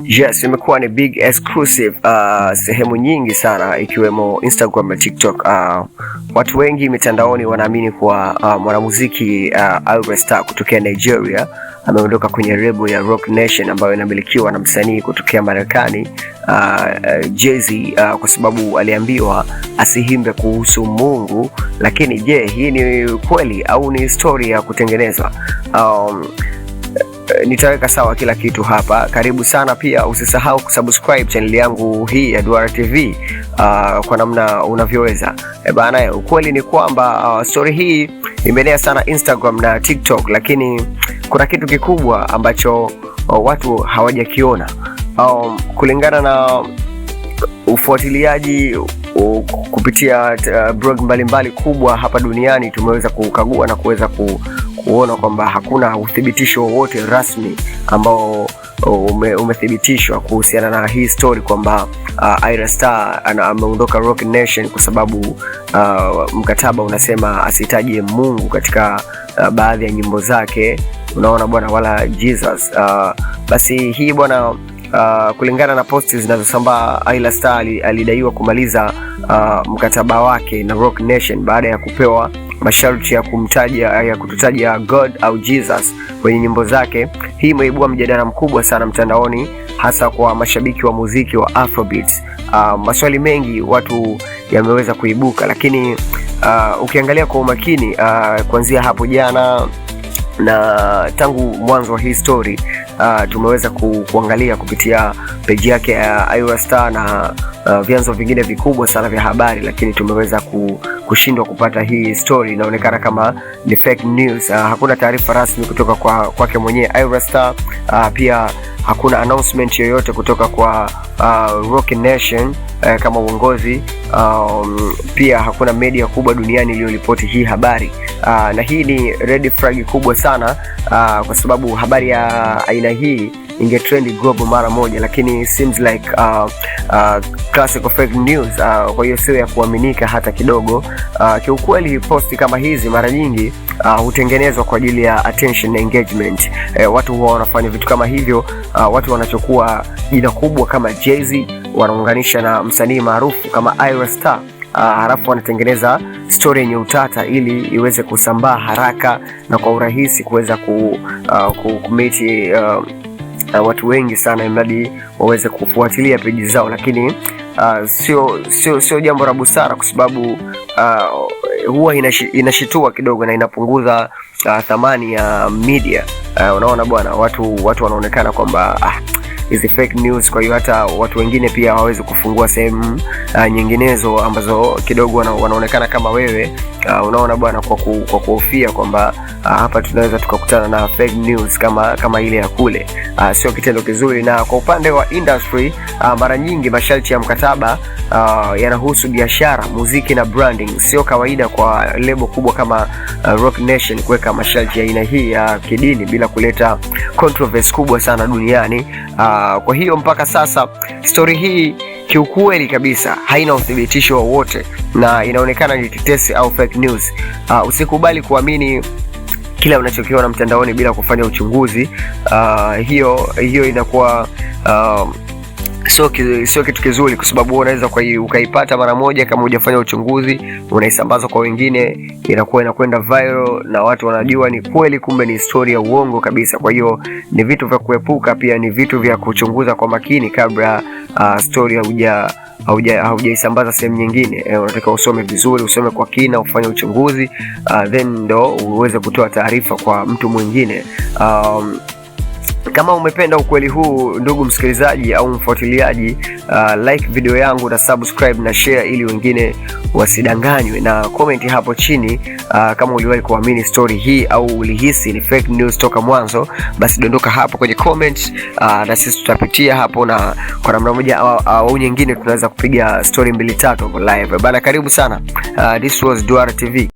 Yes, imekuwa ni big exclusive sehemu nyingi sana ikiwemo Instagram na TikTok. Watu wengi mitandaoni wanaamini kuwa mwanamuziki Ayra Starr kutokea Nigeria ameondoka kwenye lebo ya Roc Nation ambayo inamilikiwa na msanii kutokea Marekani Jay-Z, kwa sababu aliambiwa asihimbe kuhusu Mungu. Lakini je, hii ni kweli au ni story ya kutengenezwa? Nitaweka sawa kila kitu hapa. Karibu sana, pia usisahau kusubscribe channel yangu hii ya Duara TV kwa namna unavyoweza. Bana, ukweli ni kwamba story hii imeenea sana Instagram na TikTok, lakini kuna kitu kikubwa ambacho watu hawajakiona. Kulingana na ufuatiliaji kupitia blog mbalimbali kubwa hapa duniani, tumeweza kukagua na kuweza kuona kwamba hakuna uthibitisho wowote rasmi ambao umethibitishwa kuhusiana na hii story kwamba Ayra Starr ameondoka Roc Nation kwa sababu mkataba unasema asitaje Mungu katika baadhi ya nyimbo zake, unaona bwana, wala Jesus. Basi hii bwana, kulingana na posti zinazosambaa, Ayra Starr alidaiwa kumaliza mkataba wake na Roc Nation baada ya kupewa masharti ya kututaja God au Jesus kwenye nyimbo zake. Hii imeibua mjadala mkubwa sana mtandaoni, hasa kwa mashabiki wa muziki wa Afrobeats. Maswali mengi watu yameweza kuibuka, lakini ukiangalia kwa umakini kuanzia hapo jana na tangu mwanzo wa hii story, tumeweza kuangalia kupitia page yake ya Ayra Starr na vyanzo vingine vikubwa sana vya habari, lakini tumeweza kushindwa kupata hii story. Inaonekana kama ni fake news. Hakuna taarifa rasmi kutoka kwake mwenyewe Ayra Starr. Pia hakuna announcement yoyote kutoka kwa Roc Nation kama uongozi. Pia hakuna media kubwa duniani iliyoripoti hii habari, na hii ni red flag kubwa sana, kwa sababu habari ya aina hii ingetrend global mara moja, lakini seems like classical fake news. Kwa hiyo sio ya kuaminika hata kidogo. Kiukweli posti kama hizi mara nyingi hutengenezwa kwa ajili ya attention na engagement. Watu huwa wanafanya vitu kama hivyo. Watu wanachukua jina kubwa kama Jay-Z, wanaunganisha na msanii maarufu kama Ayra Starr, halafu wanatengeneza story yenye utata ili iweze kusambaa haraka na kwa urahisi kuweza kumeti watu wengi sana, imradi waweze kufuatilia peji zao. Lakini sio jambo la busara, kwa sababu huwa inashitua kidogo na inapunguza thamani ya media. Unaona bwana, watu wanaonekana kwamba hizi fake news. Kwa hiyo hata watu wengine pia hawawezi kufungua sehemu nyinginezo ambazo kidogo wanaonekana kama wewe. Unaona bwana, kwa kuhofia kwamba hapa tunaweza tukakutana na fake news kama ile ya kule. Sio kitendo kizuri. Na kwa upande wa industry, mara nyingi masharti ya mkataba yanahusu biashara, muziki na branding. Sio kawaida kwa lebo kubwa kama Roc Nation kuweka masharti ya aina hii ya kidini bila kuleta controversy kubwa sana duniani. Kwa hiyo mpaka sasa story hii kiukweli kabisa haina uthibitisho wowote na inaonekana ni tetesi au fake news. Usikubali kuamini kila unachokiona mtandaoni bila kufanya uchunguzi. Hiyo inakuwa sio kitu kizuri, kwa sababu unaweza ukaipata mara moja kama hujafanya uchunguzi, unaisambaza kwa wengine, inakwenda viral na watu wanajua ni kweli, kumbe ni story ya uongo kabisa. Kwa hiyo ni vitu vya kuepuka, pia ni vitu vya kuchunguza kwa makini kabla story haujaisambaza sehemu nyingine. Unataka usome vizuri, usome kwa kina, ufanye uchunguzi, then ndo uweze kutoa taarifa kwa mtu mwingine. Kama umependa ukweli huu, ndugu msikilizaji au mfuatiliaji, like video yangu na subscribe na share ili wengine wasidanganywe, na comment hapo chini kama uliwahi kuamini story hii au ulihisi ni fake news toka mwanzo. Basi dondoka hapo kwenye comment, na sisi tutapitia hapo, na kwa namna moja au nyingine tunaweza kupiga story 2-3 live bana. Karibu sana. This was Duara TV.